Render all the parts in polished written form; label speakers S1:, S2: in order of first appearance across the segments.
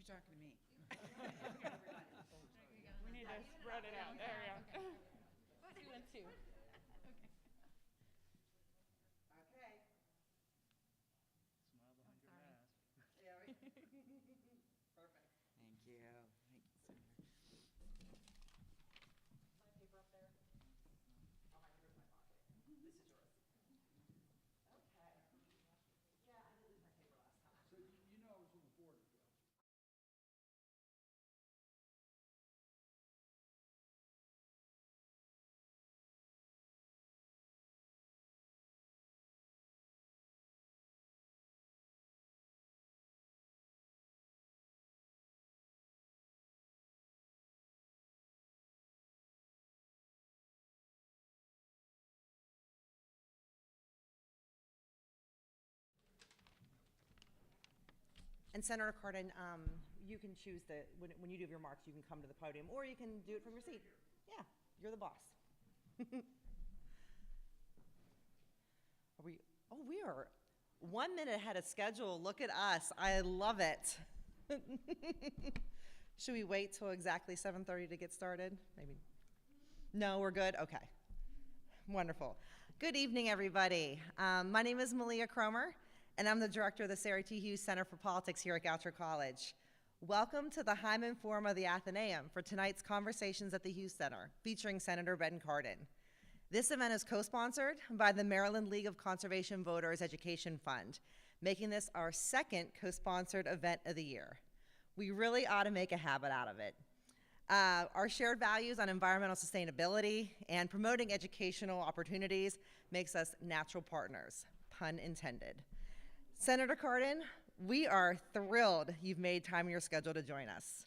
S1: You're talking to me. We need to spread it out. There we go. 2 and 2.
S2: Okay.
S3: Smile behind your mask.
S2: Yeah. Perfect.
S1: Thank you. Thank you, Senator.
S2: My paper up there. Oh, here's my pocket. This is yours. Okay. Yeah, I did lose my paper last time.
S3: So you know I was on the board of Bill.
S2: And Senator Cardin, you can choose when you do your remarks, you can come to the podium, or you can do it from your seat. Yeah, you're the boss. We are 1 minute ahead of schedule. Look at us. I love it. Should we wait till exactly 7:30 to get started? Maybe. No, we're good? Okay. Wonderful. Good evening, everybody. My name is Malia Cromer, and I'm the director of the Sarah T. Hughes Center for Politics here at Goucher College. Welcome to the Hyman Forum of the Athenaeum for tonight's Conversations at the Hughes Center, featuring Senator Ben Cardin. This event is co-sponsored by the Maryland League of Conservation Voters Education Fund, making this our second co-sponsored event of the year. We really ought to make a habit out of it. Our shared values on environmental sustainability and promoting educational opportunities makes us natural partners, pun intended. Senator Cardin, we are thrilled you've made time in your schedule to join us.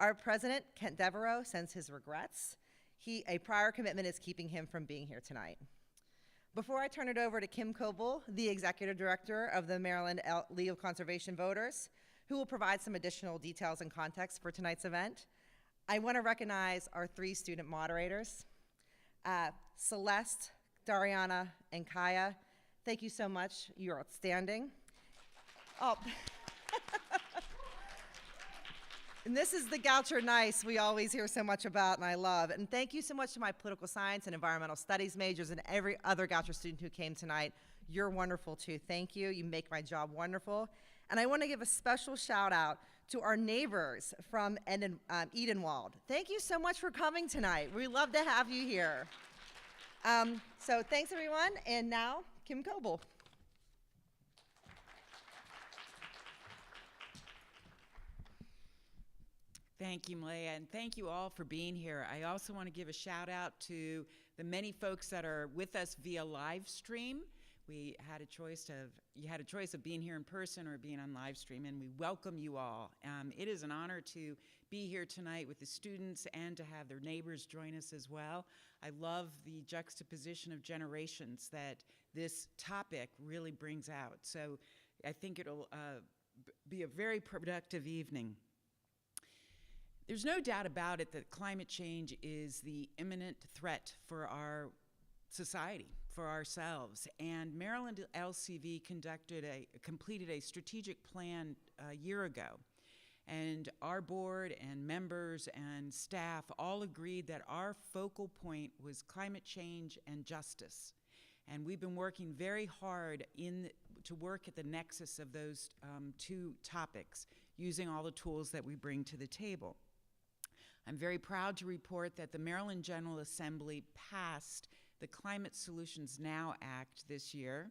S2: Our president, Kent Devereaux, sends his regrets. A prior commitment is keeping him from being here tonight. Before I turn it over to Kim Coble, the executive director of the Maryland League of Conservation Voters, who will provide some additional details and context for tonight's event, I want to recognize our 3 student moderators, Celeste, Dariana, and Kaya. Thank you so much. You're outstanding. Oh. And this is the Goucher Nice we always hear so much about and I love. And thank you so much to my political science and environmental studies majors and every other Goucher student who came tonight. You're wonderful too. Thank you. You make my job wonderful. And I want to give a special shout out to our neighbors from Edenwald. Thank you so much for coming tonight. We love to have you here. So thanks everyone. And now, Kim Coble.
S1: Thank you, Malia, and thank you all for being here. I also want to give a shout out to the many folks that are with us via live stream. You had a choice of being here in person or being on live stream, and we welcome you all. It is an honor to be here tonight with the students and to have their neighbors join us as well. I love the juxtaposition of generations that this topic really brings out. So I think it'll be a very productive evening. There's no doubt about it that climate change is the imminent threat for our society, for ourselves. And Maryland LCV completed a strategic plan a year ago. And our board and members and staff all agreed that our focal point was climate change and justice. And we've been working very hard to work at the nexus of those 2 topics, using all the tools that we bring to the table. I'm very proud to report that the Maryland General Assembly passed the Climate Solutions Now Act this year,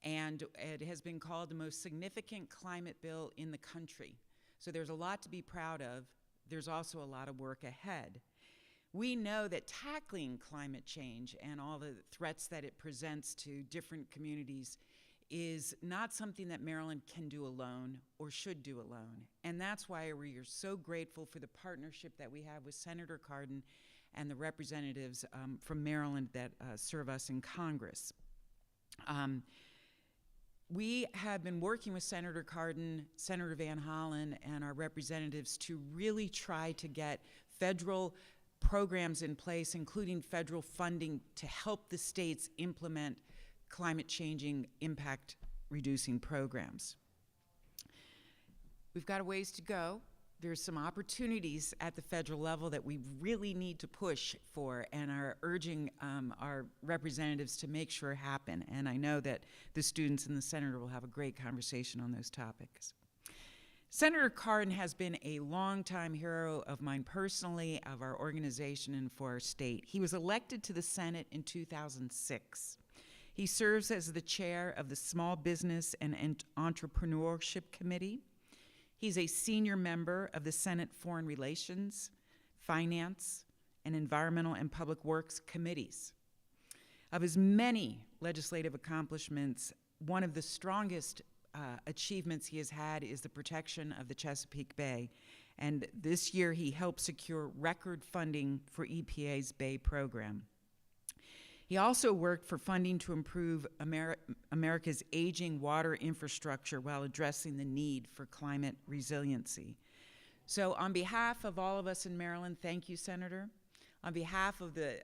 S1: and it has been called the most significant climate bill in the country. So there's a lot to be proud of. There's also a lot of work ahead. We know that tackling climate change and all the threats that it presents to different communities is not something that Maryland can do alone or should do alone. And that's why we are so grateful for the partnership that we have with Senator Cardin and the representatives from Maryland that serve us in Congress. We have been working with Senator Cardin, Senator Van Hollen, and our representatives to really try to get federal programs in place, including federal funding to help the states implement climate changing impact reducing programs. We've got a ways to go, there's some opportunities at the federal level that we really need to push for and are urging our representatives to make sure happen. And I know that the students and the senator will have a great conversation on those topics. Senator Cardin has been a longtime hero of mine personally, of our organization, and for our state. He was elected to the Senate in 2006. He serves as the chair of the Small Business and Entrepreneurship Committee. He's a senior member of the Senate Foreign Relations, Finance, and Environmental and Public Works Committees. Of his many legislative accomplishments, one of the strongest achievements he has had is the protection of the Chesapeake Bay. And this year he helped secure record funding for EPA's Bay program. He also worked for funding to improve America's aging water infrastructure while addressing the need for climate resiliency. So on behalf of all of us in Maryland, thank you, Senator. On behalf of the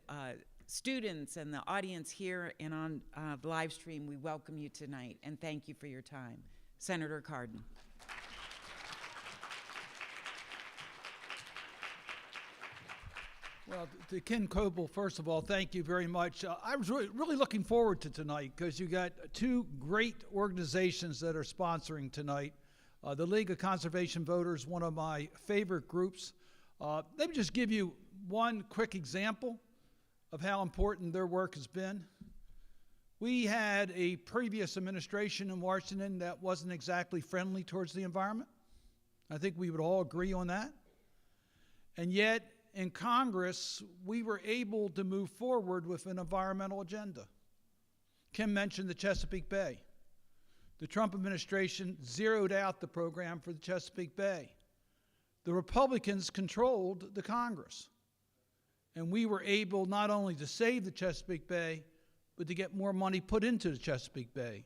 S1: students and the audience here and on the live stream, we welcome you tonight and thank you for your time. Senator Cardin.
S3: Well, to Ken Coble, first of all, thank you very much. I was really looking forward to tonight because you got two great organizations that are sponsoring tonight. The League of Conservation Voters, one of my favorite groups. Let me just give you one quick example of how important their work has been. We had a previous administration in Washington that wasn't exactly friendly towards the environment. I think we would all agree on that. And yet, in Congress, we were able to move forward with an environmental agenda. Kim mentioned the Chesapeake Bay. The Trump administration zeroed out the program for the Chesapeake Bay. The Republicans controlled the Congress. And we were able not only to save the Chesapeake Bay, but to get more money put into the Chesapeake Bay.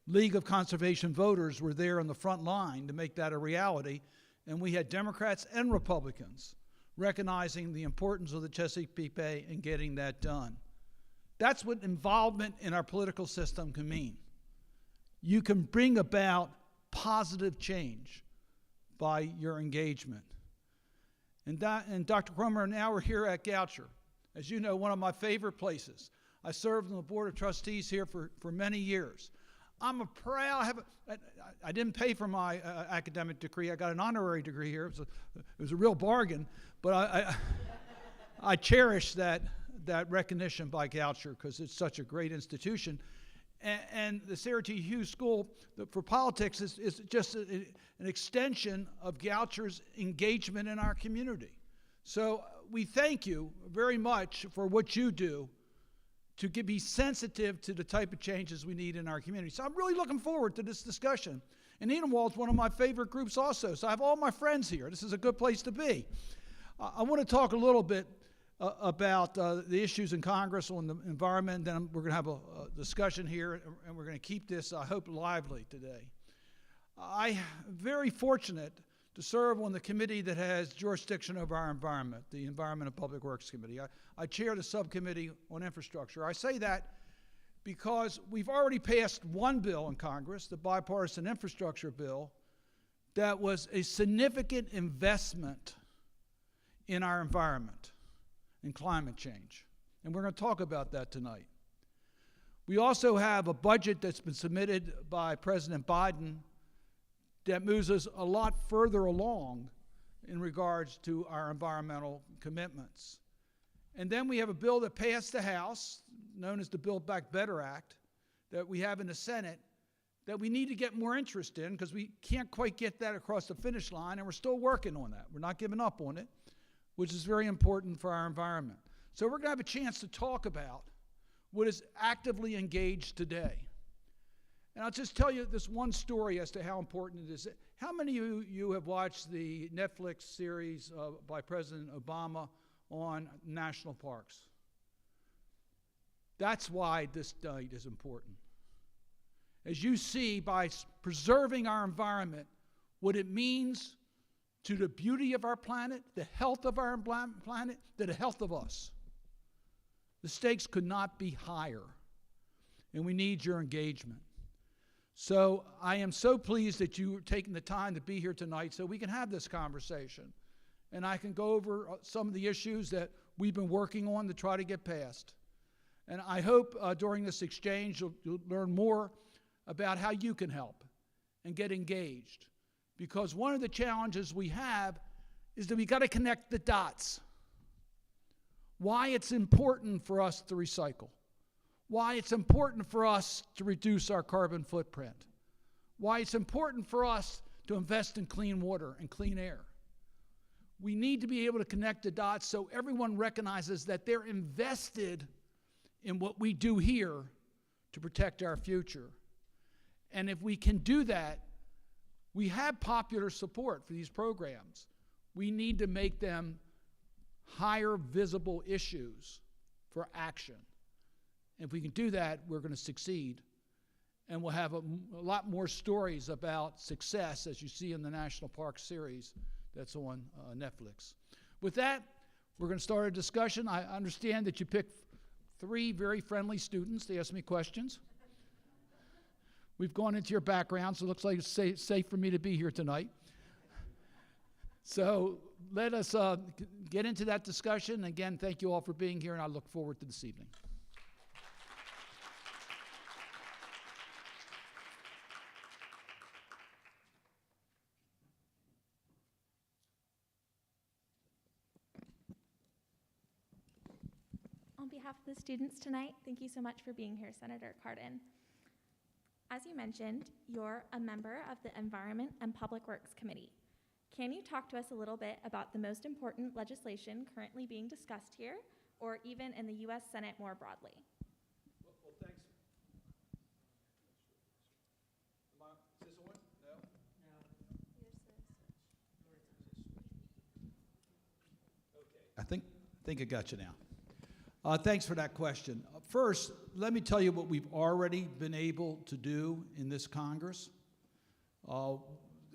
S3: League of Conservation Voters were there on the front line to make that a reality, and we had Democrats and Republicans recognizing the importance of the Chesapeake Bay and getting that done. That's what involvement in our political system can mean. You can bring about positive change by your engagement. And Dr. Cromer, now we're here at Goucher. As you know, one of my favorite places. I served on the Board of Trustees here for many years. I'm a proud, I didn't pay for my academic degree. I got an honorary degree here. It was a real bargain, but I cherish that recognition by Goucher because it's such a great institution. And the Sarah T. Hughes School for Politics is just an extension of Goucher's engagement in our community. So we thank you very much for what you do to be sensitive to the type of changes we need in our community. So I'm really looking forward to this discussion. And Edenwald's one of my favorite groups also, so I have all my friends here. This is a good place to be. I want to talk a little bit about the issues in Congress on the environment, then we're going to have a discussion here, and we're going to keep this, I hope, lively today. I'm very fortunate to serve on the committee that has jurisdiction over our environment, the Environment and Public Works Committee. I chair the subcommittee on infrastructure. I say that because we've already passed one bill in Congress, the bipartisan infrastructure bill, that was a significant investment in our environment and climate change. And we're going to talk about that tonight. We also have a budget that's been submitted by President Biden that moves us a lot further along in regards to our environmental commitments. And then we have a bill that passed the House, known as the Build Back Better Act, that we have in the Senate, that we need to get more interest in because we can't quite get that across the finish line, and we're still working on that. We're not giving up on it, which is very important for our environment. So we're going to have a chance to talk about what is actively engaged today. And I'll just tell you this one story as to how important it is. How many of you have watched the Netflix series by President Obama on national parks? That's why this night is important. As you see, by preserving our environment, what it means to the beauty of our planet, the health of our planet, to the health of us. The stakes could not be higher, and we need your engagement. So I am so pleased that you are taking the time to be here tonight so we can have this conversation. And I can go over some of the issues that we've been working on to try to get passed. And I hope during this exchange you'll learn more about how you can help and get engaged. Because one of the challenges we have is that we got to connect the dots. Why it's important for us to recycle. Why it's important for us to reduce our carbon footprint. Why it's important for us to invest in clean water and clean air. We need to be able to connect the dots so everyone recognizes that they're invested in what we do here to protect our future. And if we can do that, we have popular support for these programs. We need to make them higher visible issues for action. If we can do that, we're going to succeed. And we'll have a lot more stories about success, as you see in the National Park series that's on Netflix. With that, we're going to start a discussion. I understand that you picked 3 very friendly students to ask me questions. We've gone into your background, so it looks like it's safe for me to be here tonight. So let us get into that discussion. Again, thank you all for being here, and I look forward to this evening.
S4: On behalf of the students tonight, thank you so much for being here, Senator Cardin. As you mentioned, you're a member of the Environment and Public Works Committee. Can you talk to us a little bit about the most important legislation currently being discussed here, or even in the U.S. Senate more broadly?
S3: Well, thanks. Is this on? No? No. Okay. I think I got you now. Thanks for that question. First, let me tell you what we've already been able to do in this Congress.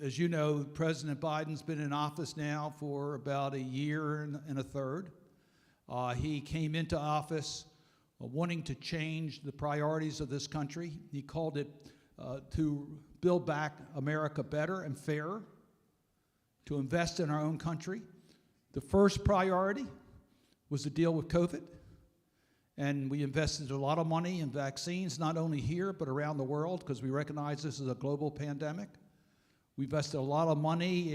S3: As you know, President Biden's been in office now for about a year and a third. He came into office wanting to change the priorities of this country. He called it to build back America better and fairer, to invest in our own country. The first priority was to deal with COVID. And we invested a lot of money in vaccines, not only here, but around the world, because we recognize this is a global pandemic. We invested a lot of money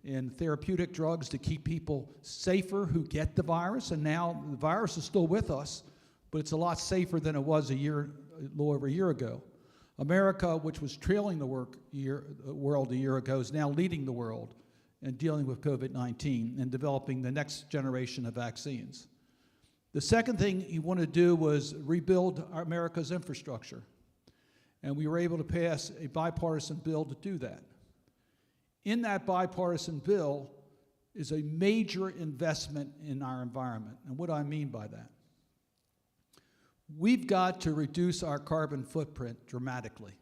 S3: in therapeutic drugs to keep people safer who get the virus. And now the virus is still with us, but it's a lot safer than it was a little over a year ago. America, which was trailing the world a year ago, is now leading the world in dealing with COVID-19 and developing the next generation of vaccines. The second thing he wanted to do was rebuild America's infrastructure. And we were able to pass a bipartisan bill to do that. In that bipartisan bill is a major investment in our environment. And what do I mean by that? We've got to reduce our carbon footprint dramatically.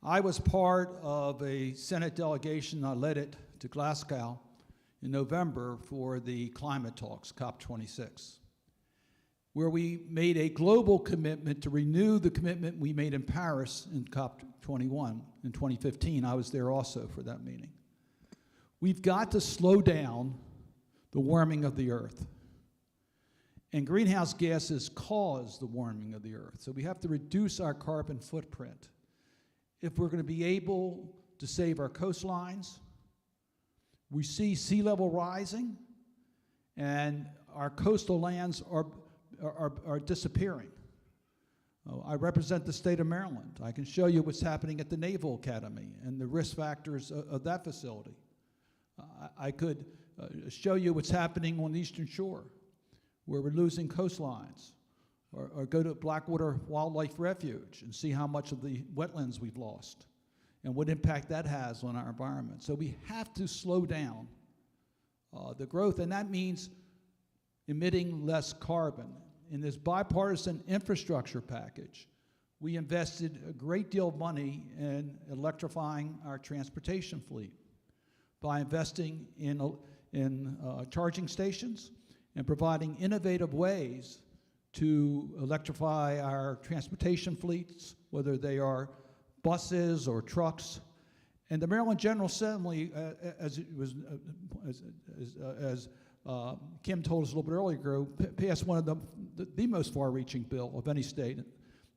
S3: I was part of a Senate delegation, I led it to Glasgow in November for the climate talks, COP26, where we made a global commitment to renew the commitment we made in Paris in COP21 in 2015. I was there also for that meeting. We've got to slow down the warming of the earth. And greenhouse gases cause the warming of the earth. So we have to reduce our carbon footprint. If we're going to be able to save our coastlines, we see sea level rising, and our coastal lands are disappearing. I represent the state of Maryland. I can show you what's happening at the Naval Academy and the risk factors of that facility. I could show you what's happening on the Eastern Shore, where we're losing coastlines, or go to Blackwater Wildlife Refuge and see how much of the wetlands we've lost and what impact that has on our environment. So we have to slow down the growth, and that means emitting less carbon. In this bipartisan infrastructure package, we invested a great deal of money in electrifying our transportation fleet by investing in charging stations and providing innovative ways to electrify our transportation fleets, whether they are buses or trucks. And the Maryland General Assembly, as it was, as Kim told us a little bit earlier ago, passed one of the most far-reaching bill of any state,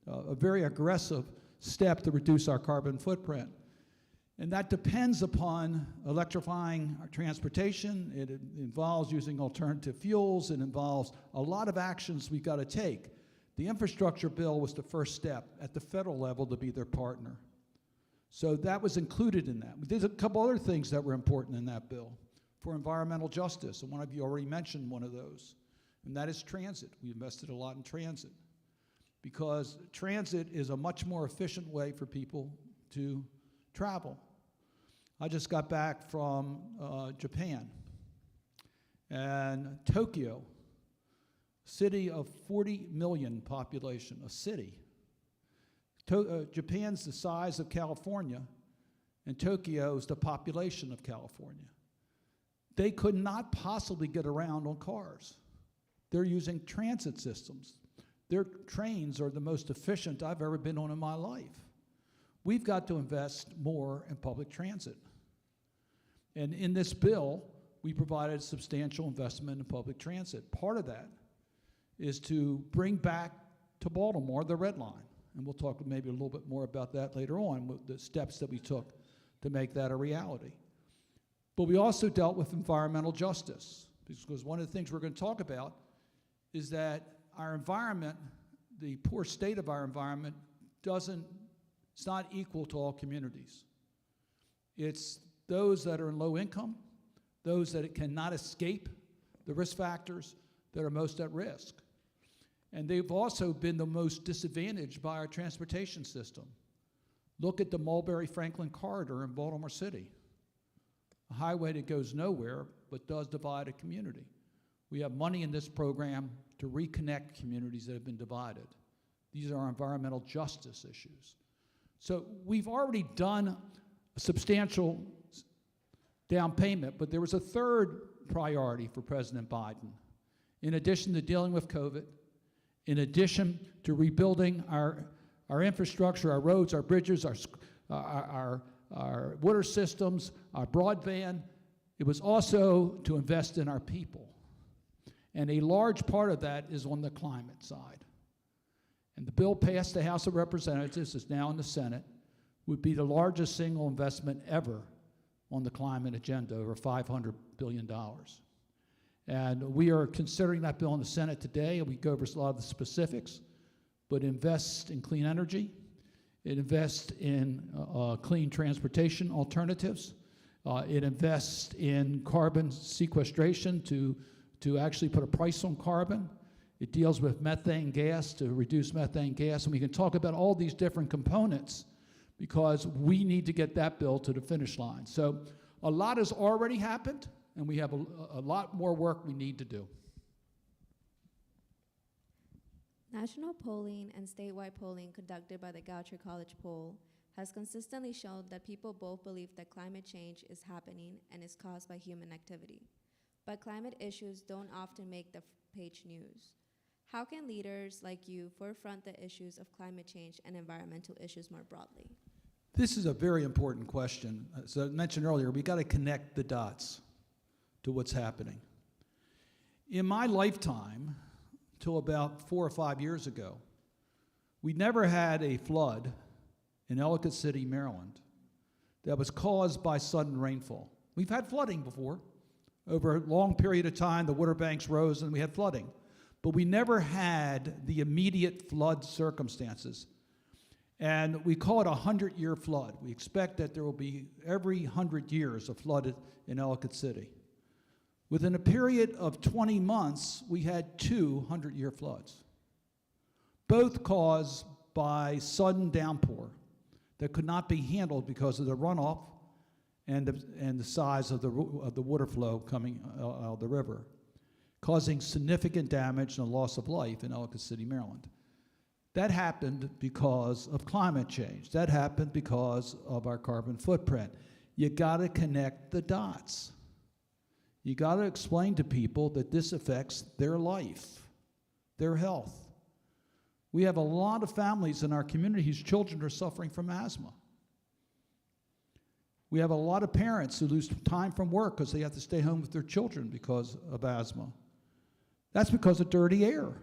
S3: a very aggressive step to reduce our carbon footprint. And that depends upon electrifying our transportation. It involves using alternative fuels. It involves a lot of actions we've got to take. The infrastructure bill was the first step at the federal level to be their partner. So that was included in that. There's a couple other things that were important in that bill for environmental justice, and one of you already mentioned one of those, and that is transit. We invested a lot in transit because transit is a much more efficient way for people to travel. I just got back from Japan, and Tokyo, city of 40 million population, a city. Japan's the size of California, and Tokyo is the population of California. They could not possibly get around on cars. They're using transit systems. Their trains are the most efficient I've ever been on in my life. We've got to invest more in public transit. And in this bill, we provided substantial investment in public transit. Part of that is to bring back to Baltimore the Red Line. And we'll talk maybe a little bit more about that later on, with the steps that we took to make that a reality. But we also dealt with environmental justice, because one of the things we're going to talk about is that our environment, the poor state of our environment, it's not equal to all communities. It's those that are in low income, those that cannot escape the risk factors that are most at risk. And they've also been the most disadvantaged by our transportation system. Look at the Mulberry-Franklin corridor in Baltimore City, a highway that goes nowhere but does divide a community. We have money in this program to reconnect communities that have been divided. These are environmental justice issues. So we've already done a substantial down payment, but there was a third priority for President Biden. In addition to dealing with COVID, in addition to rebuilding our infrastructure, our roads, our bridges, our water systems, our broadband, it was also to invest in our people. And a large part of that is on the climate side. And the bill passed the House of Representatives, is now in the Senate, would be the largest single investment ever on the climate agenda, over $500 billion. And we are considering that bill in the Senate today, and we go over a lot of the specifics, but invest in clean energy, it invests in clean transportation alternatives, it invests in carbon sequestration to actually put a price on carbon. It deals with methane gas to reduce methane gas, and we can talk about all these different components because we need to get that bill to the finish line. So a lot has already happened, and we have a lot more work we need to do.
S5: National polling and statewide polling conducted by the Goucher College Poll has consistently shown that people both believe that climate change is happening and is caused by human activity. But climate issues don't often make the page news. How can leaders like you forefront the issues of climate change and environmental issues more broadly?
S3: This is a very important question. As I mentioned earlier, we got to connect the dots to what's happening. In my lifetime, till about 4 or 5 years ago, we never had a flood in Ellicott City, Maryland, that was caused by sudden rainfall. We've had flooding before. Over a long period of time, the water banks rose and we had flooding. But we never had the immediate flood circumstances. And we call it a 100-year flood. We expect that there will be every 100 years a flood in Ellicott City. Within a period of 20 months, we had 2 100-year floods, both caused by sudden downpour that could not be handled because of the runoff and the size of the water flow coming out of the river, causing significant damage and a loss of life in Ellicott City, Maryland. That happened because of climate change. That happened because of our carbon footprint. You gotta connect the dots. You gotta explain to people that this affects their life, their health. We have a lot of families in our community whose children are suffering from asthma. We have a lot of parents who lose time from work because they have to stay home with their children because of asthma. That's because of dirty air.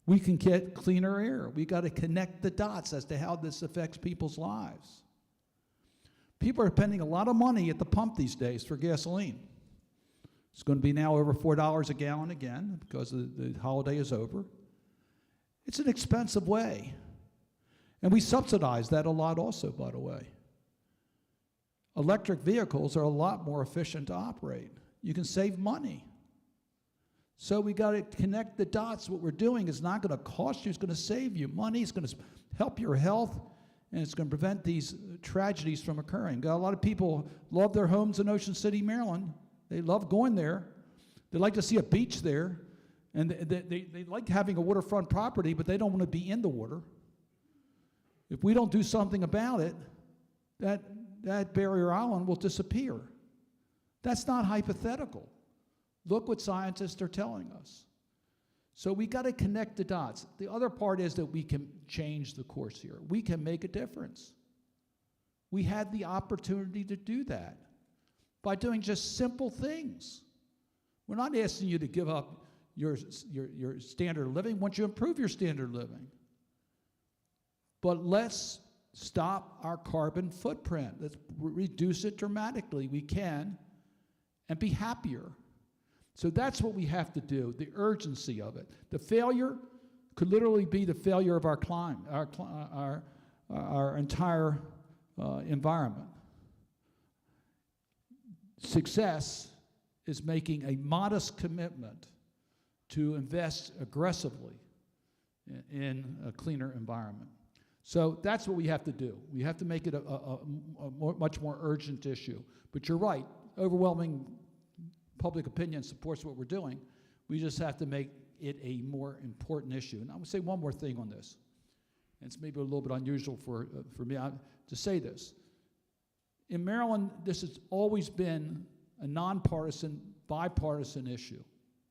S3: We can get cleaner air. We got to connect the dots as to how this affects people's lives. People are spending a lot of money at the pump these days for gasoline. It's going to be now over $4 a gallon again because the holiday is over. It's an expensive way. And we subsidize that a lot also, by the way. Electric vehicles are a lot more efficient to operate. You can save money. So we got to connect the dots. What we're doing is not going to cost you, it's going to save you money, it's going to help your health, and it's going to prevent these tragedies from occurring. Got a lot of people love their homes in Ocean City, Maryland. They love going there. They like to see a beach there, and they like having a waterfront property, but they don't want to be in the water. If we don't do something about it, that barrier island will disappear. That's not hypothetical. Look what scientists are telling us. So we got to connect the dots. The other part is that we can change the course here. We can make a difference. We had the opportunity to do that by doing just simple things. We're not asking you to give up your standard of living. We want you to improve your standard of living. But let's stop our carbon footprint. Let's reduce it dramatically. We can, and be happier. So that's what we have to do, the urgency of it. The failure could literally be the failure of our climate, our entire environment. Success is making a modest commitment to invest aggressively in a cleaner environment. So that's what we have to do. We have to make it a much more urgent issue. But you're right, overwhelming public opinion supports what we're doing. We just have to make it a more important issue. And I would say one more thing on this. And it's maybe a little bit unusual for me to say this. In Maryland, this has always been a nonpartisan, bipartisan issue.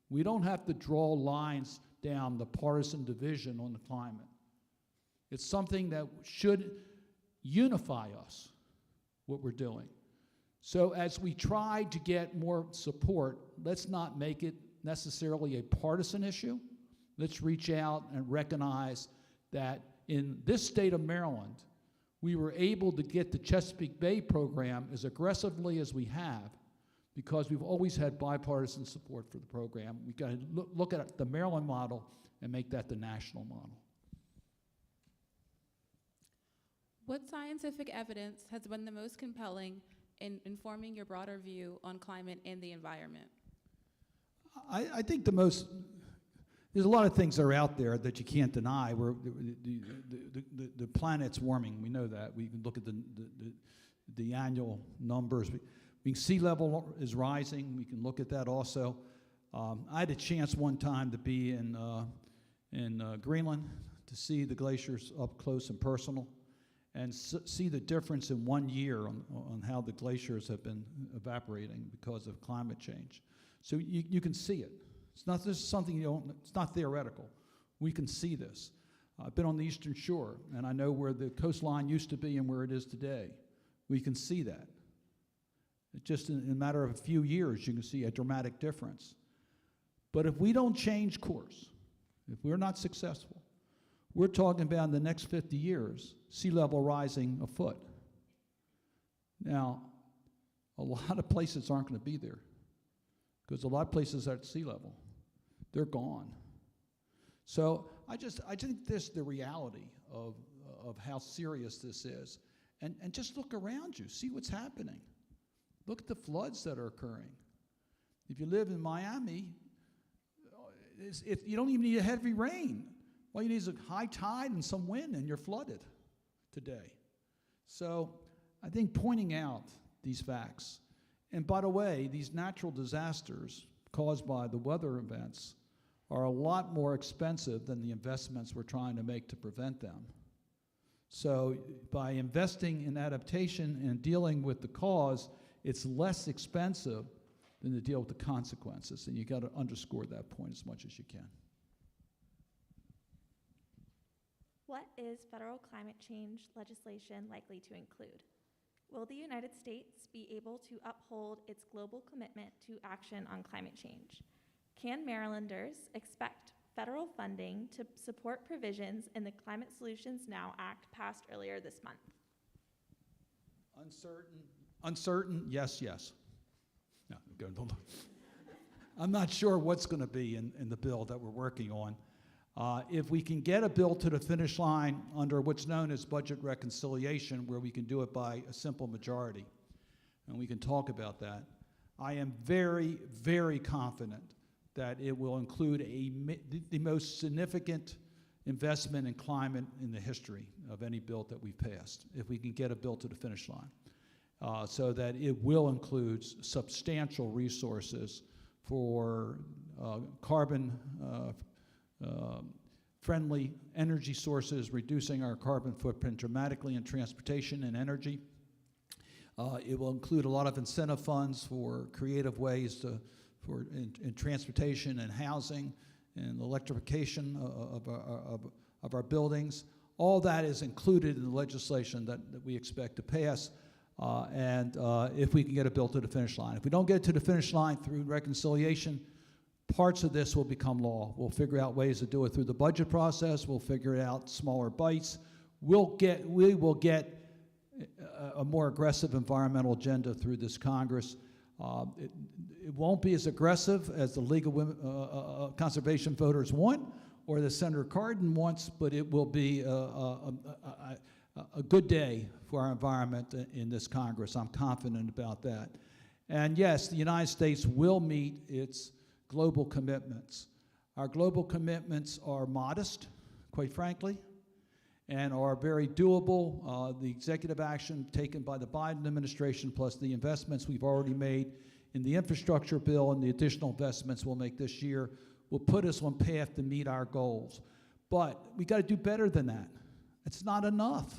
S3: We don't have to draw lines down the partisan division on the climate. It's something that should unify us, what we're doing. So as we try to get more support, let's not make it necessarily a partisan issue. Let's reach out and recognize that in this state of Maryland, we were able to get the Chesapeake Bay program as aggressively as we have because we've always had bipartisan support for the program. We've got to look at the Maryland model and make that the national model.
S6: What scientific evidence has been the most compelling in informing your broader view on climate and the environment?
S3: I think there's a lot of things that are out there that you can't deny. Where the planet's warming, we know that. We can look at the annual numbers. Sea level is rising. We can look at that also. I had a chance one time to be in Greenland to see the glaciers up close and personal, and see the difference in 1 year on how the glaciers have been evaporating because of climate change. So you can see it. It's not just something it's not theoretical. We can see this. I've been on the Eastern Shore, and I know where the coastline used to be and where it is today. We can see that. Just in a matter of a few years, you can see a dramatic difference. But if we don't change course, if we're not successful, we're talking about in the next 50 years, sea level rising a foot. Now, a lot of places aren't going to be there because a lot of places are at sea level. They're gone. So I think this is the reality of how serious this is. And just look around you, see what's happening. Look at the floods that are occurring. If you live in Miami, you don't even need a heavy rain. All you need is a high tide and some wind, and you're flooded today. So I think pointing out these facts, and by the way, these natural disasters caused by the weather events are a lot more expensive than the investments we're trying to make to prevent them. So by investing in adaptation and dealing with the cause, it's less expensive than to deal with the consequences, and you got to underscore that point as much as you can.
S4: What is federal climate change legislation likely to include? Will the United States be able to uphold its global commitment to action on climate change? Can Marylanders expect federal funding to support provisions in the Climate Solutions Now Act passed earlier this month?
S3: Uncertain, yes, yes. No, I'm not sure what's going to be in the bill that we're working on. If we can get a bill to the finish line under what's known as budget reconciliation, where we can do it by a simple majority, and we can talk about that, I am very, very confident that it will include the most significant investment in climate in the history of any bill that we've passed, if we can get a bill to the finish line, so that it will include substantial resources for carbon friendly energy sources, reducing our carbon footprint dramatically in transportation and energy. It will include a lot of incentive funds for creative ways in transportation and housing and electrification of our buildings. All that is included in the legislation that we expect to pass, and if we can get a bill to the finish line. If we don't get it to the finish line through reconciliation, parts of this will become law. We'll figure out ways to do it through the budget process. We'll figure out smaller bites. We will get a more aggressive environmental agenda through this Congress. It won't be as aggressive as the League of Women, Conservation Voters want, or that Senator Cardin wants, but it will be a good day for our environment in this Congress. I'm confident about that. And yes, the United States will meet its global commitments. Our global commitments are modest, quite frankly, and are very doable. The executive action taken by the Biden administration, plus the investments we've already made in the infrastructure bill and the additional investments we'll make this year, will put us on path to meet our goals. But we got to do better than that. It's not enough.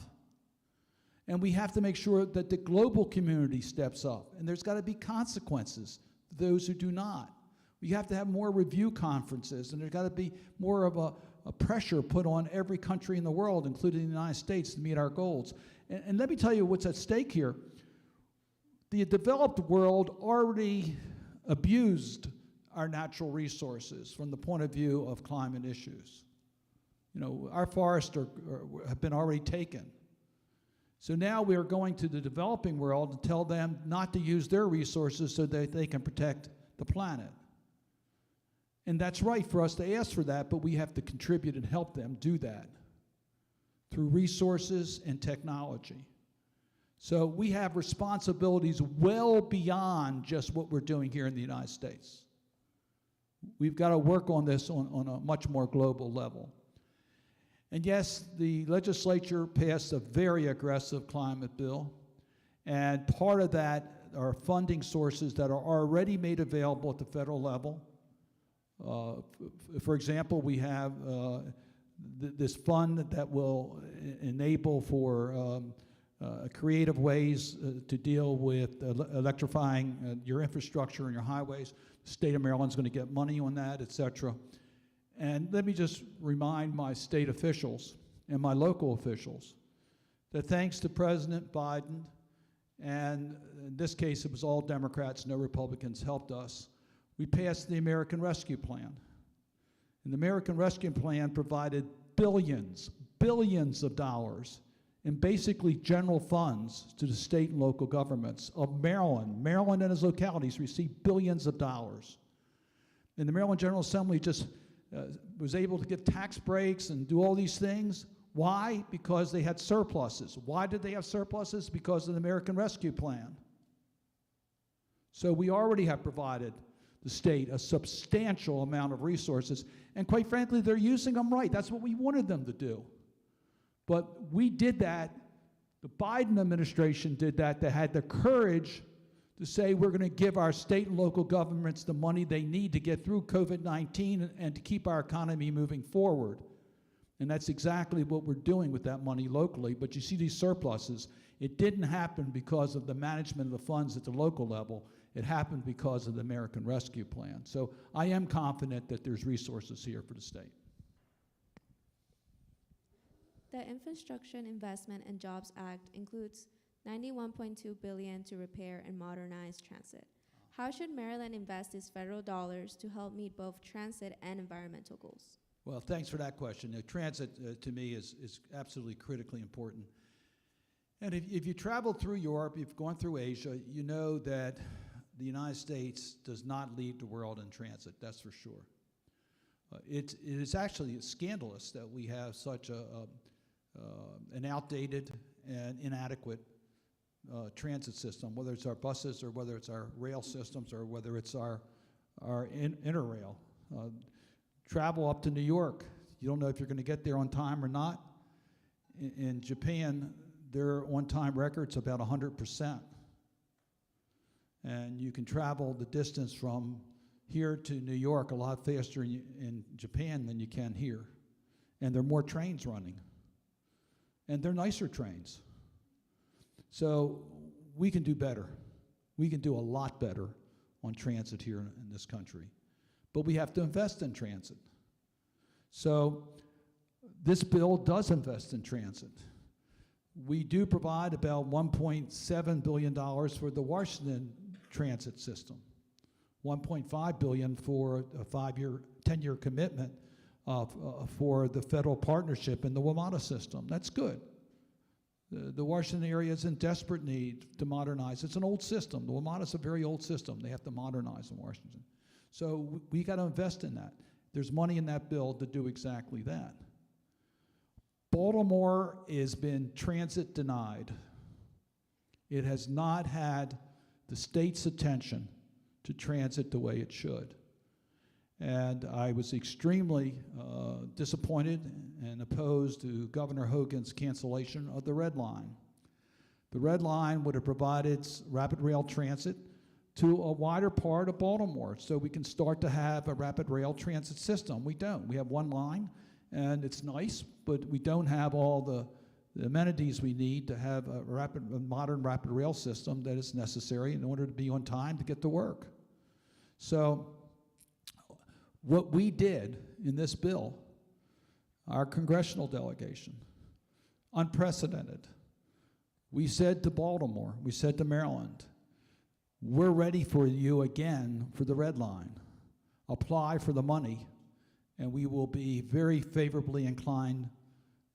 S3: And we have to make sure that the global community steps up, and there's got to be consequences to those who do not. We have to have more review conferences, and there's got to be more of a pressure put on every country in the world, including the United States, to meet our goals. And let me tell you what's at stake here. The developed world already abused our natural resources from the point of view of climate issues. You know, our forests have been already taken. So now we are going to the developing world to tell them not to use their resources so that they can protect the planet. And that's right for us to ask for that, but we have to contribute and help them do that through resources and technology. So we have responsibilities well beyond just what we're doing here in the United States. We've got to work on this on a much more global level. And yes, the legislature passed a very aggressive climate bill, and part of that are funding sources that are already made available at the federal level. For example, we have this fund that will enable for creative ways to deal with electrifying your infrastructure and your highways. The state of Maryland's going to get money on that, et cetera. And let me just remind my state officials and my local officials that thanks to President Biden, and in this case it was all Democrats, no Republicans helped us, we passed the American Rescue Plan. And the American Rescue Plan provided billions of dollars in basically general funds to the state and local governments of Maryland. Maryland and its localities received billions of dollars. And the Maryland General Assembly just was able to give tax breaks and do all these things. Why? Because they had surpluses. Why did they have surpluses? Because of the American Rescue Plan. So we already have provided the state a substantial amount of resources, and quite frankly, they're using them right. That's what we wanted them to do. But we did that, the Biden administration did that, they had the courage to say we're going to give our state and local governments the money they need to get through COVID-19 and to keep our economy moving forward. And that's exactly what we're doing with that money locally. But you see these surpluses. It didn't happen because of the management of the funds at the local level. It happened because of the American Rescue Plan. So I am confident that there's resources here for the state.
S5: The Infrastructure Investment and Jobs Act includes $91.2 billion to repair and modernize transit. How should Maryland invest its federal dollars to help meet both transit and environmental goals?
S3: Well, thanks for that question. Transit, to me, is absolutely critically important. And if you travel through Europe, you've gone through Asia, you know that the United States does not lead the world in transit, that's for sure. It is actually scandalous that we have such an outdated and inadequate transit system, whether it's our buses or whether it's our rail systems or whether it's our interrail. Travel up to New York, you don't know if you're going to get there on time or not. In Japan, their on-time record's about 100%. And you can travel the distance from here to New York a lot faster in Japan than you can here. And there are more trains running. And they're nicer trains. So we can do better. We can do a lot better on transit here in this country. But we have to invest in transit. So this bill does invest in transit. We do provide about $1.7 billion for the Washington transit system, $1.5 billion for a 10-year commitment for the federal partnership in the WMATA system. That's good. The Washington area is in desperate need to modernize. It's an old system. The WMATA is a very old system. They have to modernize in Washington. So we got to invest in that. There's money in that bill to do exactly that. Baltimore has been transit denied. It has not had the state's attention to transit the way it should. And I was extremely disappointed and opposed to Governor Hogan's cancellation of the Red Line. The Red Line would have provided rapid rail transit to a wider part of Baltimore so we can start to have a rapid rail transit system. We don't. We have one line, and it's nice, but we don't have all the amenities we need to have a modern rapid rail system that is necessary in order to be on time to get to work. So what we did in this bill, our congressional delegation, unprecedented. We said to Baltimore, we said to Maryland, we're ready for you again for the Red Line. Apply for the money, and we will be very favorably inclined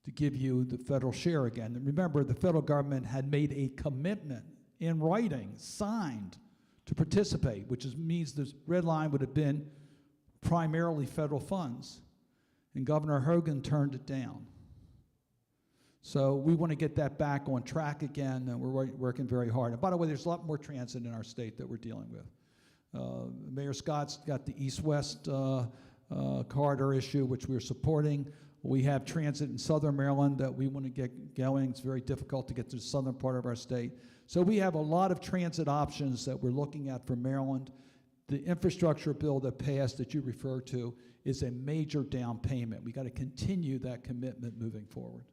S3: to give you the federal share again. And remember, the federal government had made a commitment in writing, signed, to participate, which means the Red Line would have been primarily federal funds, and Governor Hogan turned it down. So we want to get that back on track again, and we're working very hard. And by the way, there's a lot more transit in our state that we're dealing with. Mayor Scott's got the east-west corridor issue, which we're supporting. We have transit in southern Maryland that we want to get going. It's very difficult to get to the southern part of our state. So we have a lot of transit options that we're looking at for Maryland. The infrastructure bill that passed that you refer to is a major down payment. We got to continue that commitment moving forward.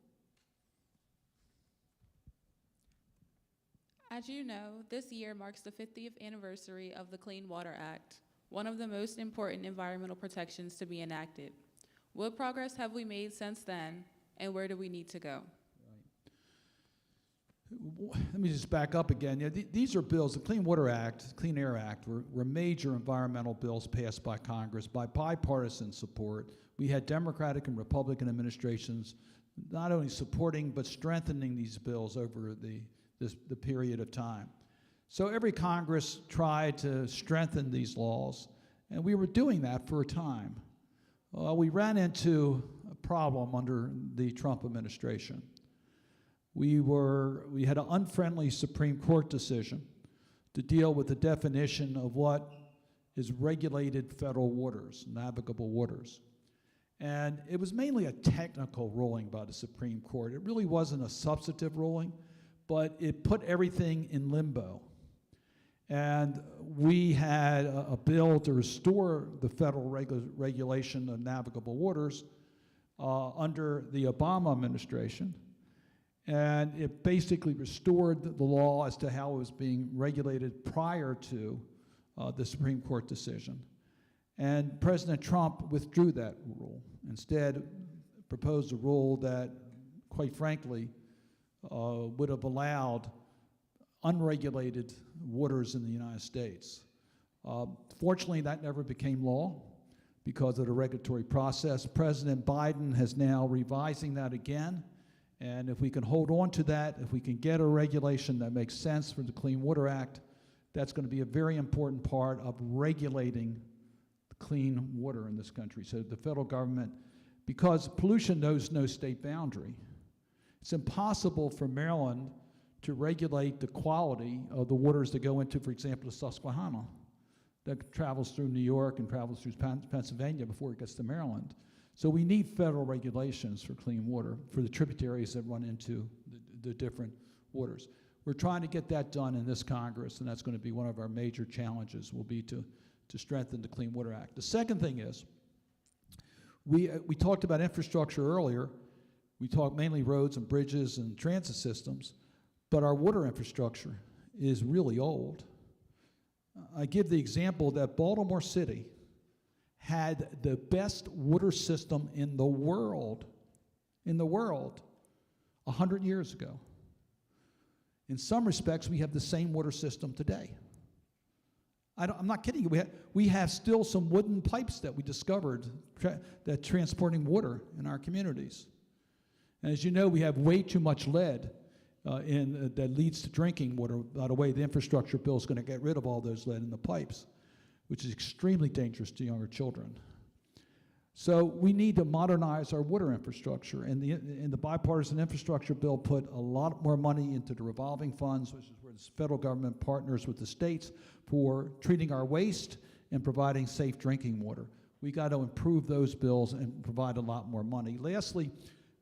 S6: As you know, this year marks the 50th anniversary of the Clean Water Act, one of the most important environmental protections to be enacted. What progress have we made since then, and where do we need to go?
S3: Let me just back up again. These are bills, the Clean Water Act, Clean Air Act, were major environmental bills passed by Congress by bipartisan support. We had Democratic and Republican administrations not only supporting but strengthening these bills over the period of time. So every Congress tried to strengthen these laws, and we were doing that for a time. We ran into a problem under the Trump administration. We had an unfriendly Supreme Court decision to deal with the definition of what is regulated federal waters, navigable waters. And it was mainly a technical ruling by the Supreme Court. It really wasn't a substantive ruling, but it put everything in limbo. And we had a bill to restore the federal regulation of navigable waters under the Obama administration. And it basically restored the law as to how it was being regulated prior to the Supreme Court decision. And President Trump withdrew that rule. Instead, proposed a rule that, quite frankly, would have allowed unregulated waters in the United States. Fortunately, that never became law because of the regulatory process. President Biden has now revising that again, and if we can hold on to that, if we can get a regulation that makes sense for the Clean Water Act, that's going to be a very important part of regulating clean water in this country. So the federal government, because pollution knows no state boundary, it's impossible for Maryland to regulate the quality of the waters that go into, for example, the Susquehanna, that travels through New York and travels through Pennsylvania before it gets to Maryland. So we need federal regulations for clean water for the tributaries that run into the different waters. We're trying to get that done in this Congress, and that's going to be one of our major challenges, will be to strengthen the Clean Water Act. The second thing is, we talked about infrastructure earlier. We talked mainly roads and bridges and transit systems, but our water infrastructure is really old. I give the example that Baltimore City had the best water system in the world, 100 years ago. In some respects, we have the same water system today. I'm not kidding you. We have still some wooden pipes that we discovered that transporting water in our communities. And as you know, we have way too much lead that leads to drinking water. By the way, the infrastructure bill is going to get rid of all those lead in the pipes, which is extremely dangerous to younger children. So we need to modernize our water infrastructure, and the bipartisan infrastructure bill put a lot more money into the revolving funds, which is where the federal government partners with the states for treating our waste and providing safe drinking water. We got to improve those bills and provide a lot more money. Lastly,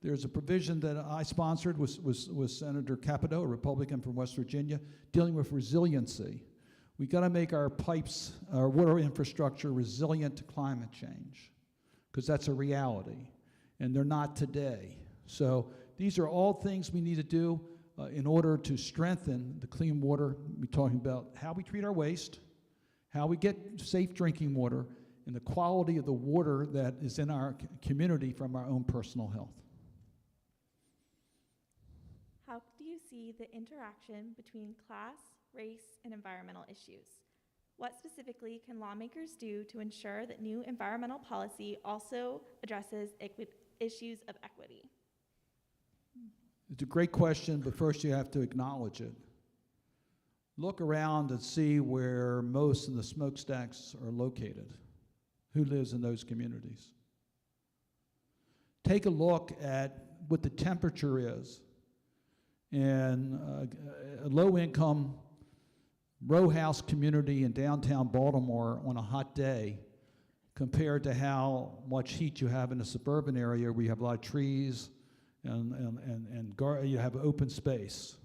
S3: there's a provision that I sponsored with Senator Capito, a Republican from West Virginia, dealing with resiliency. We got to make our pipes, our water infrastructure resilient to climate change, because that's a reality, and they're not today. So these are all things we need to do in order to strengthen the clean water. We're talking about how we treat our waste, how we get safe drinking water, and the quality of the water that is in our community from our own personal health.
S4: How do you see the interaction between class, race, and environmental issues? What specifically can lawmakers do to ensure that new environmental policy also addresses issues of equity?
S3: It's a great question, but first you have to acknowledge it. Look around and see where most of the smokestacks are located. Who lives in those communities? Take a look at what the temperature is in a low-income row house community in downtown Baltimore on a hot day compared to how much heat you have in a suburban area where you have a lot of trees and you have open space.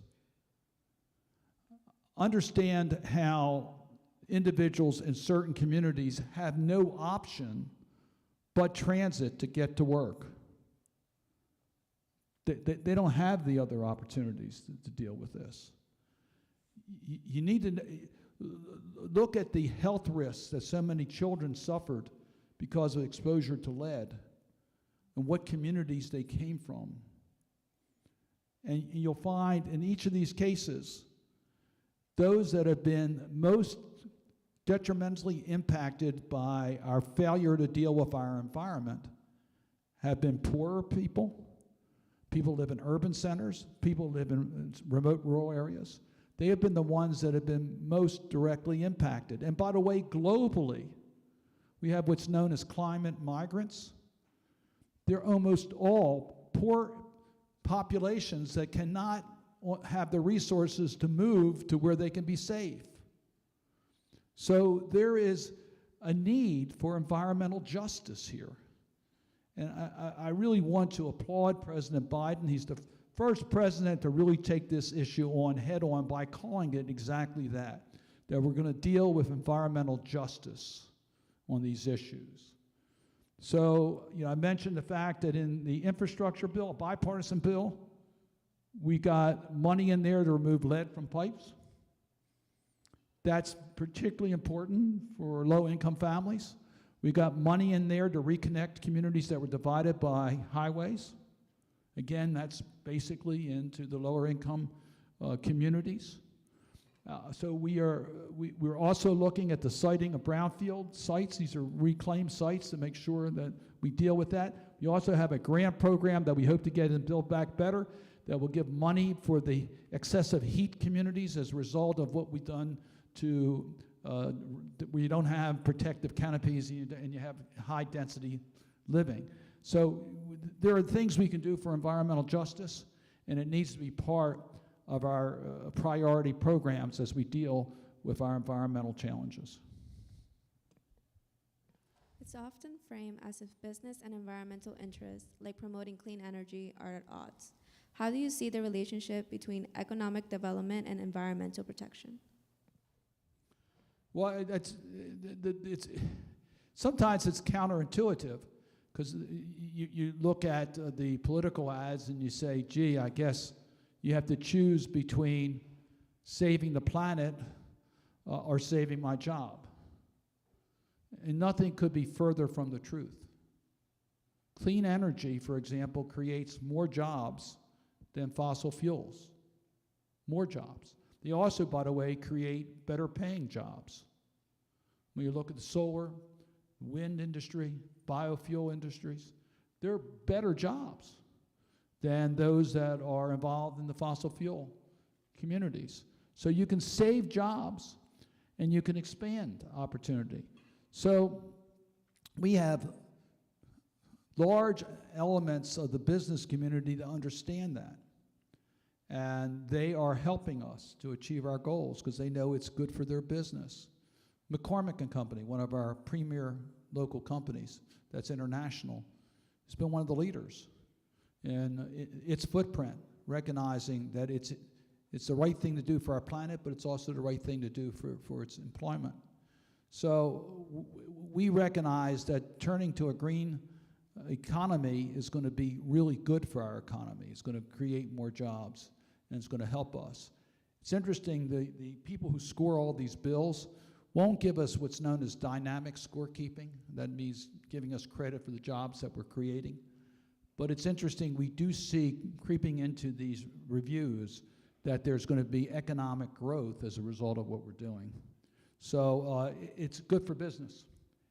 S3: Understand how individuals in certain communities have no option but transit to get to work. They don't have the other opportunities to deal with this. You need to look at the health risks that so many children suffered because of exposure to lead and what communities they came from. And you'll find in each of these cases, those that have been most detrimentally impacted by our failure to deal with our environment have been poorer people. People live in urban centers. People live in remote rural areas. They have been the ones that have been most directly impacted. And by the way, globally, we have what's known as climate migrants. They're almost all poor populations that cannot have the resources to move to where they can be safe. So there is a need for environmental justice here. And I really want to applaud President Biden. He's the first president to really take this issue on head on by calling it exactly that we're going to deal with environmental justice on these issues. So, I mentioned the fact that in the infrastructure bill, a bipartisan bill, we got money in there to remove lead from pipes. That's particularly important for low-income families. We got money in there to reconnect communities that were divided by highways. Again, that's basically into the lower income communities. So we're also looking at the siting of brownfield sites. These are reclaimed sites to make sure that we deal with that. We also have a grant program that we hope to get in Build Back Better that will give money for the excessive heat communities as a result of what we've done to where you don't have protective canopies and you have high density living. So there are things we can do for environmental justice, and it needs to be part of our priority programs as we deal with our environmental challenges.
S5: It's often framed as if business and environmental interests, like promoting clean energy, are at odds. How do you see the relationship between economic development and environmental protection?
S3: Well, sometimes it's counterintuitive, because you look at the political ads and you say, gee, I guess you have to choose between saving the planet or saving my job. And nothing could be further from the truth. Clean energy, for example, creates more jobs than fossil fuels. More jobs. They also, by the way, create better paying jobs. When you look at the solar, wind industry, biofuel industries, they're better jobs than those that are involved in the fossil fuel communities. So you can save jobs and you can expand opportunity. So we have large elements of the business community to understand that. And they are helping us to achieve our goals because they know it's good for their business. McCormick and Company, one of our premier local companies that's international, has been one of the leaders in its footprint, recognizing that it's the right thing to do for our planet, but it's also the right thing to do for its employment. So we recognize that turning to a green economy is going to be really good for our economy. It's going to create more jobs, and it's going to help us. It's interesting, the people who score all these bills won't give us what's known as dynamic scorekeeping. That means giving us credit for the jobs that we're creating. But it's interesting, we do see creeping into these reviews that there's going to be economic growth as a result of what we're doing. So it's good for business.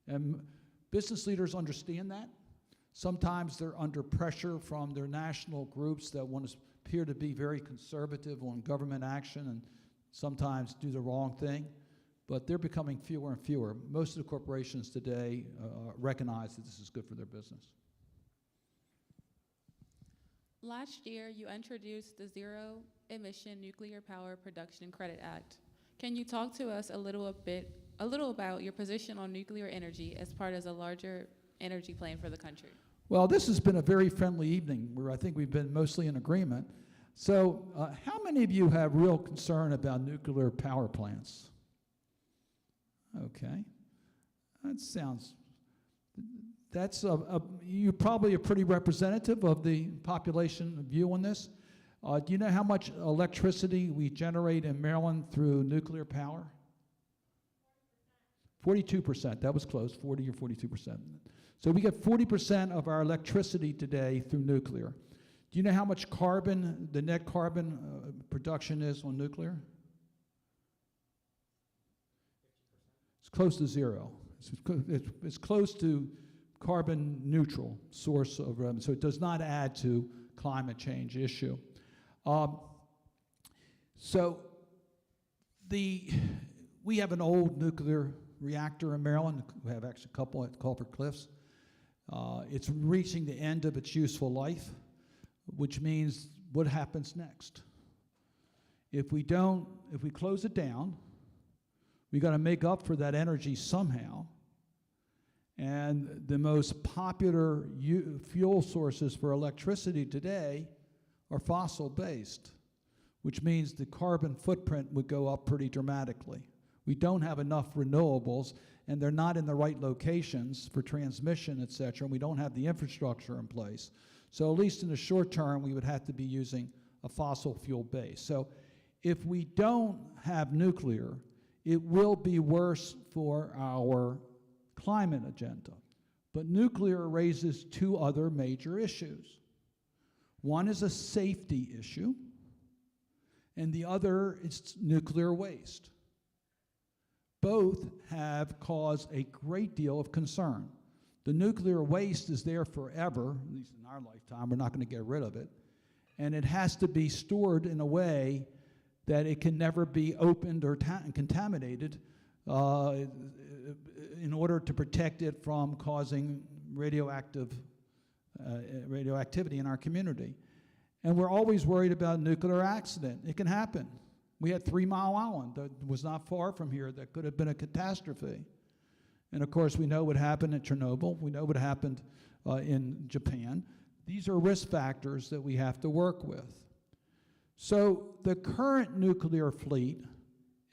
S3: And business leaders understand that. Sometimes they're under pressure from their national groups that want to appear to be very conservative on government action and sometimes do the wrong thing. But they're becoming fewer and fewer. Most of the corporations today recognize that this is good for their business.
S6: Last year, you introduced the Zero Emission Nuclear Power Production Credit Act. Can you talk to us a little about your position on nuclear energy as part of a larger energy plan for the country?
S3: Well, this has been a very friendly evening where I think we've been mostly in agreement. So how many of you have real concern about nuclear power plants? Okay. You're probably a pretty representative of the population view on this. Do you know how much electricity we generate in Maryland through nuclear power? 42%. That was close, 40 or 42%. So we get 40% of our electricity today through nuclear. Do you know how much carbon, the net carbon production is on nuclear? It's close to zero. It's close to carbon neutral source of revenue, so it does not add to climate change issue. We have an old nuclear reactor in Maryland. We have actually a couple at Culver Cliffs. It's reaching the end of its useful life, which means what happens next? If we close it down, we got to make up for that energy somehow. And the most popular fuel sources for electricity today are fossil-based, which means the carbon footprint would go up pretty dramatically. We don't have enough renewables, and they're not in the right locations for transmission, et cetera, and we don't have the infrastructure in place. So at least in the short term, we would have to be using a fossil fuel base. So if we don't have nuclear, it will be worse for our climate agenda. But nuclear raises two other major issues. One is a safety issue, and the other is nuclear waste. Both have caused a great deal of concern. The nuclear waste is there forever, at least in our lifetime. We're not going to get rid of it. And it has to be stored in a way that it can never be opened or contaminated in order to protect it from causing radioactivity in our community. And we're always worried about a nuclear accident. It can happen. We had 3 Mile Island that was not far from here that could have been a catastrophe. And of course, we know what happened at Chernobyl. We know what happened in Japan. These are risk factors that we have to work with. So the current nuclear fleet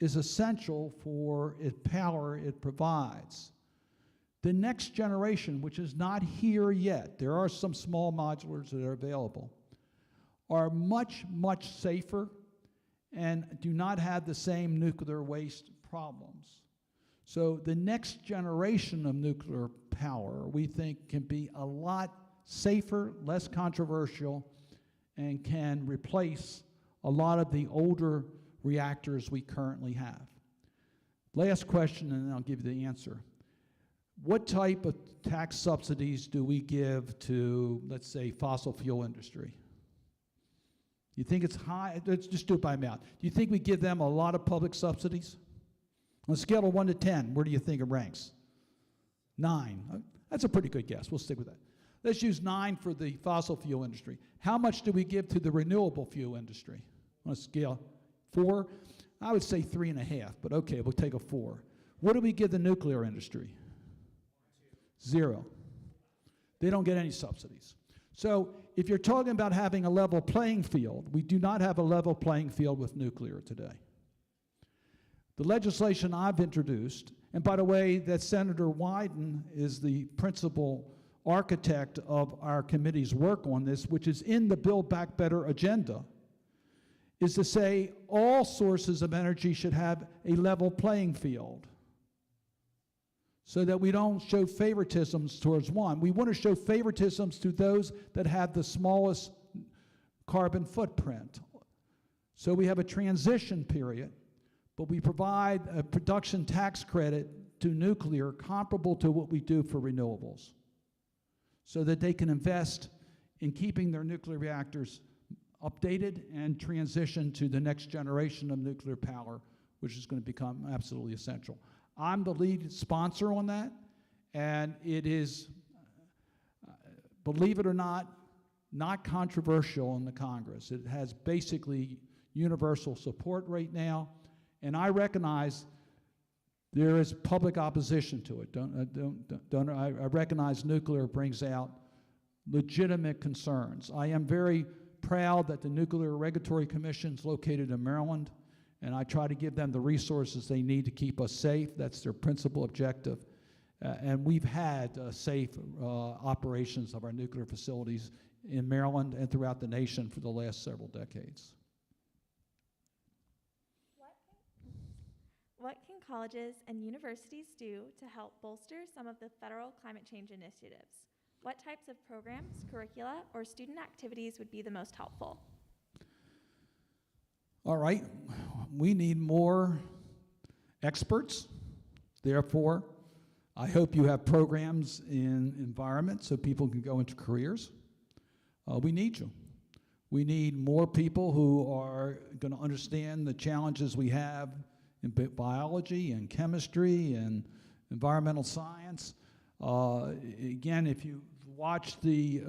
S3: is essential for the power it provides. The next generation, which is not here yet, there are some small modulars that are available, are much, much safer and do not have the same nuclear waste problems. So the next generation of nuclear power, we think, can be a lot safer, less controversial, and can replace a lot of the older reactors we currently have. Last question, and then I'll give you the answer. What type of tax subsidies do we give to, let's say, fossil fuel industry? You think it's high? Let's just do it by mouth. Do you think we give them a lot of public subsidies? On a scale of 1 to 10, where do you think it ranks? 9. That's a pretty good guess. We'll stick with that. Let's use 9 for the fossil fuel industry. How much do we give to the renewable fuel industry? On a scale 4? I would say 3.5, but okay, we'll take a 4. What do we give the nuclear industry? 0. They don't get any subsidies. So if you're talking about having a level playing field, we do not have a level playing field with nuclear today. The legislation I've introduced, and by the way, that Senator Wyden is the principal architect of our committee's work on this, which is in the Build Back Better agenda, is to say all sources of energy should have a level playing field so that we don't show favoritisms towards one. We want to show favoritisms to those that have the smallest carbon footprint. So we have a transition period, but we provide a production tax credit to nuclear comparable to what we do for renewables so that they can invest in keeping their nuclear reactors updated and transition to the next generation of nuclear power, which is going to become absolutely essential. I'm the lead sponsor on that, and it is, believe it or not controversial in the Congress. It has basically universal support right now, and I recognize there is public opposition to it. I recognize nuclear brings out legitimate concerns. I am very proud that the Nuclear Regulatory Commission is located in Maryland, and I try to give them the resources they need to keep us safe. That's their principal objective. And we've had safe operations of our nuclear facilities in Maryland and throughout the nation for the last several decades.
S4: What can colleges and universities do to help bolster some of the federal climate change initiatives? What types of programs, curricula, or student activities would be the most helpful?
S3: All right, we need more experts. Therefore, I hope you have programs in environment so people can go into careers. We need you. We need more people who are going to understand the challenges we have in biology and chemistry and environmental science. Again, if you watch the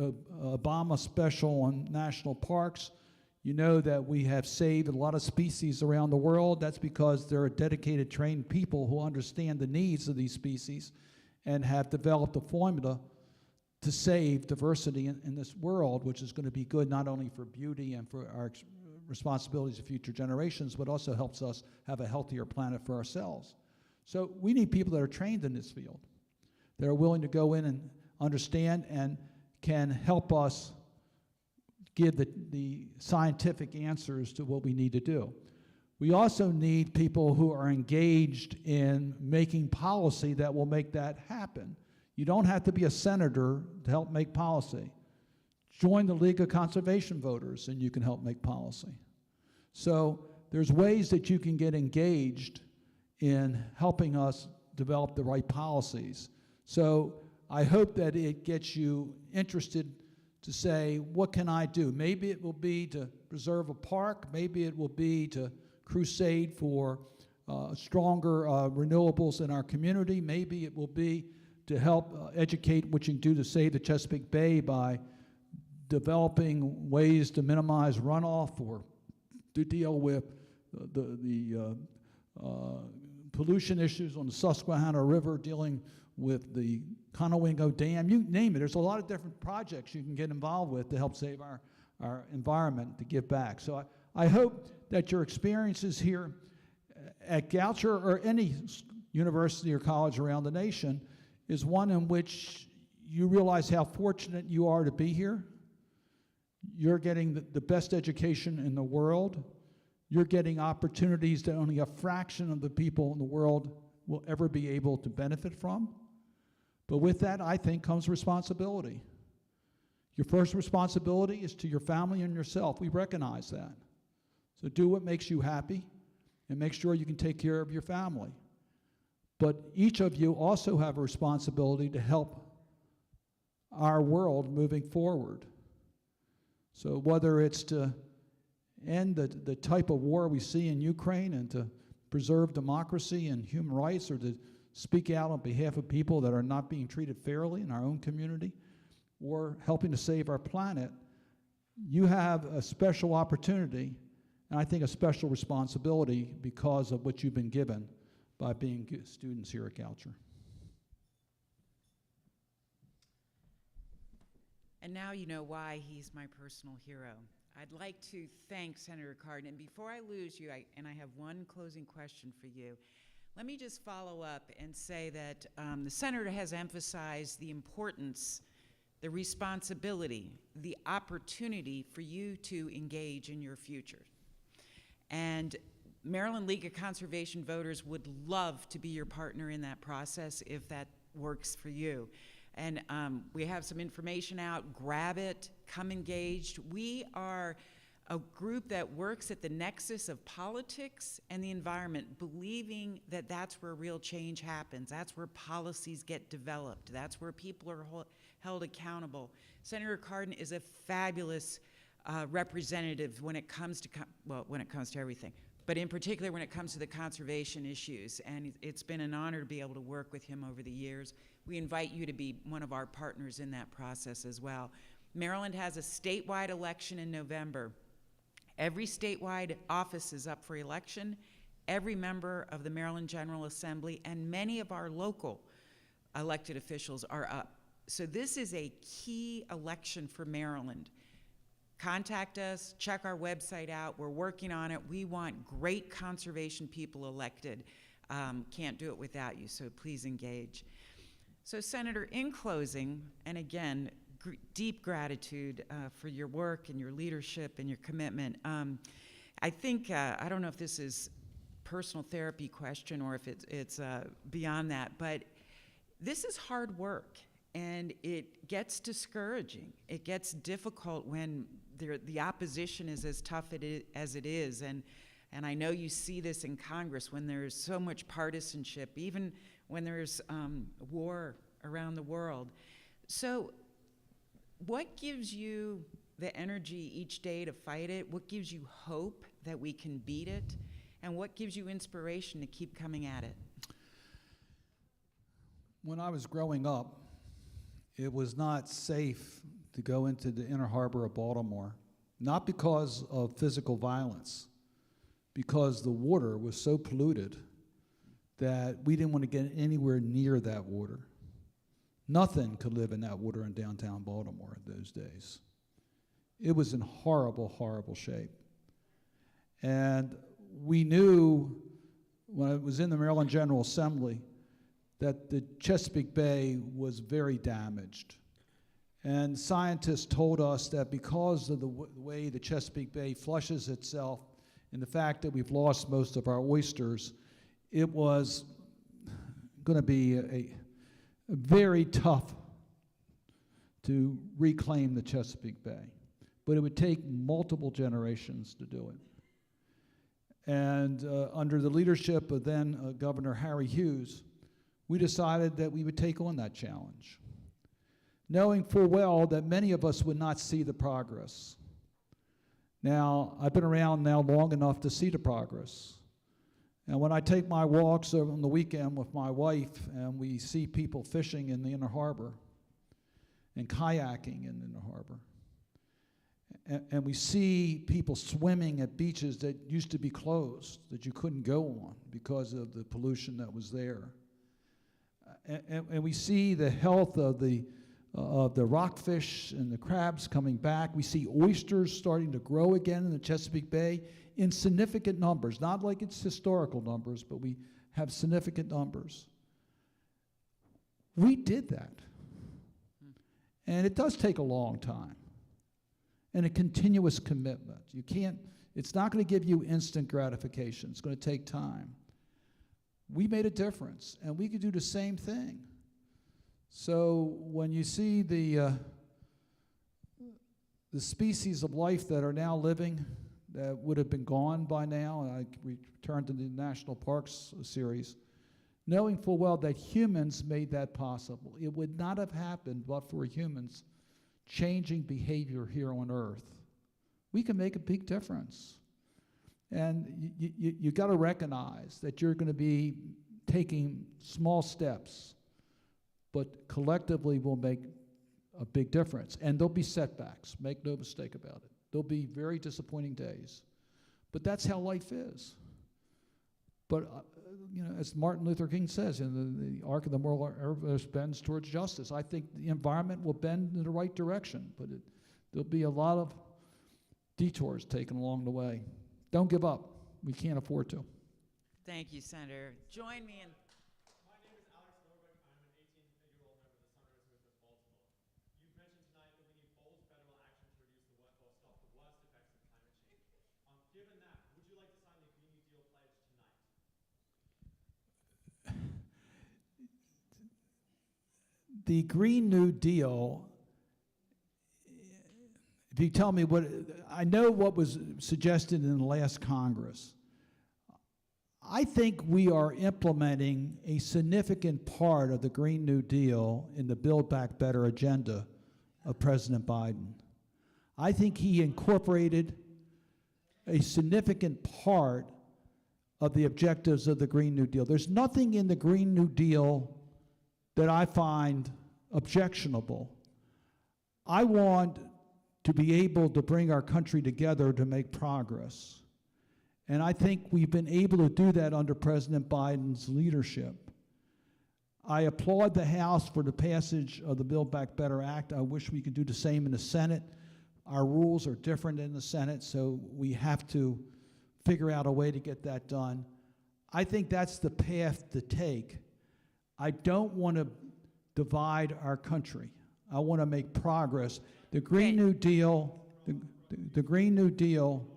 S3: Obama special on national parks, you know that we have saved a lot of species around the world. That's because there are dedicated, trained people who understand the needs of these species and have developed a formula to save diversity in this world, which is going to be good not only for beauty and for our responsibilities of future generations, but also helps us have a healthier planet for ourselves. So we need people that are trained in this field, that are willing to go in and understand and can help us give the scientific answers to what we need to do. We also need people who are engaged in making policy that will make that happen. You don't have to be a senator to help make policy. Join the League of Conservation Voters and you can help make policy. So there's ways that you can get engaged in helping us develop the right policies. So I hope that it gets you interested to say, what can I do? Maybe it will be to preserve a park. Maybe it will be to crusade for stronger renewables in our community. Maybe it will be to help educate what you can do to save the Chesapeake Bay by developing ways to minimize runoff or to deal with the pollution issues on the Susquehanna River, dealing with the Conowingo Dam. You name it. There's a lot of different projects you can get involved with to help save our environment, to give back. So I hope that your experiences here at Goucher or any university or college around the nation is one in which you realize how fortunate you are to be here. You're getting the best education in the world. You're getting opportunities that only a fraction of the people in the world will ever be able to benefit from. But with that, I think, comes responsibility. Your first responsibility is to your family and yourself. We recognize that. So do what makes you happy and make sure you can take care of your family. But each of you also have a responsibility to help our world moving forward. So whether it's to end the type of war we see in Ukraine and to preserve democracy and human rights, or to speak out on behalf of people that are not being treated fairly in our own community, or helping to save our planet, you have a special opportunity, and I think a special responsibility because of what you've been given by being students here at Goucher.
S1: And now you know why he's my personal hero. I'd like to thank Senator Cardin. And before I lose you, I have one closing question for you. Let me just follow up and say that the Senator has emphasized the importance, the responsibility, the opportunity for you to engage in your future. And Maryland League of Conservation Voters would love to be your partner in that process if that works for you. And we have some information out. Grab it. Come engaged. We are a group that works at the nexus of politics and the environment, believing that that's where real change happens. That's where policies get developed. That's where people are held accountable. Senator Cardin is a fabulous representative when it comes to, when it comes to everything, but in particular when it comes to the conservation issues. And it's been an honor to be able to work with him over the years. We invite you to be one of our partners in that process as well. Maryland has a statewide election in November. Every statewide office is up for election. Every member of the Maryland General Assembly and many of our local elected officials are up. So this is a key election for Maryland. Contact us, check our website out. We're working on it. We want great conservation people elected. Can't do it without you, so please engage. So Senator, in closing, and again, deep gratitude for your work and your leadership and your commitment. I think, I don't know if this is personal therapy question or if it's beyond that, but this is hard work and it gets discouraging. It gets difficult when the opposition is as tough as it is. And I know you see this in Congress when there's so much partisanship, even when there's war around the world. So what gives you the energy each day to fight it? What gives you hope that we can beat it? And what gives you inspiration to keep coming at it?
S3: When I was growing up, it was not safe to go into the inner harbor of Baltimore, not because of physical violence, because the water was so polluted that we didn't want to get anywhere near that water. Nothing could live in that water in downtown Baltimore in those days. It was in horrible, horrible shape. And we knew when I was in the Maryland General Assembly that the Chesapeake Bay was very damaged. And scientists told us that because of the way the Chesapeake Bay flushes itself and the fact that we've lost most of our oysters, it was going to be a very tough to reclaim the Chesapeake Bay. But it would take multiple generations to do it. And under the leadership of then Governor Harry Hughes, we decided that we would take on that challenge, knowing full well that many of us would not see the progress. Now, I've been around now long enough to see the progress. And when I take my walks on the weekend with my wife and we see people fishing in the inner harbor and kayaking in the inner harbor, and we see people swimming at beaches that used to be closed, that you couldn't go on because of the pollution that was there, and we see the health of the rockfish and the crabs coming back. We see oysters starting to grow again in the Chesapeake Bay in significant numbers, not like it's historical numbers, but we have significant numbers. We did that. And it does take a long time and a continuous commitment. You can't, it's not going to give you instant gratification. It's going to take time. We made a difference, and we could do the same thing. So when you see the species of life that are now living that would have been gone by now, and I returned to the National Parks series, knowing full well that humans made that possible. It would not have happened but for humans changing behavior here on Earth. We can make a big difference. And you got to recognize that you're going to be taking small steps, but collectively will make a big difference. And there'll be setbacks, make no mistake about it. There'll be very disappointing days. But that's how life is. But, as Martin Luther King says, in the arc of the moral universe bends towards justice. I think the environment will bend in the right direction, but there'll be a lot of detours taken along the way. Don't give up. We can't afford to.
S1: Thank you, Senator. Join me in.
S7: My name is Alex Norbeck. I'm an 18-year-old member of the Senators Movement of Baltimore. You've mentioned tonight that we need bold federal action to reduce or stop the worst effects of climate change. Given that, would you like to sign the Green New Deal pledge tonight?
S3: The Green New Deal, if you tell me what, I know what was suggested in the last Congress. I think we are implementing a significant part of the Green New Deal in the Build Back Better agenda of President Biden. I think he incorporated a significant part of the objectives of the Green New Deal. There's nothing in the Green New Deal that I find objectionable. I want to be able to bring our country together to make progress. And I think we've been able to do that under President Biden's leadership. I applaud the House for the passage of the Build Back Better Act. I wish we could do the same in the Senate. Our rules are different in the Senate, so we have to figure out a way to get that done. I think that's the path to take. I don't want to divide our country. I want to make progress. The Green New Deal, the Green New Deal,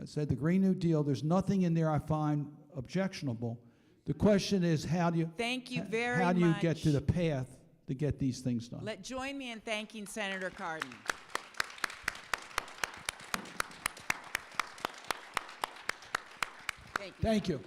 S3: I said the Green New Deal, there's nothing in there I find objectionable. The question is, how do you get to the path to get these things done?
S1: Join me in thanking Senator Cardin. Thank you.
S3: Thank you.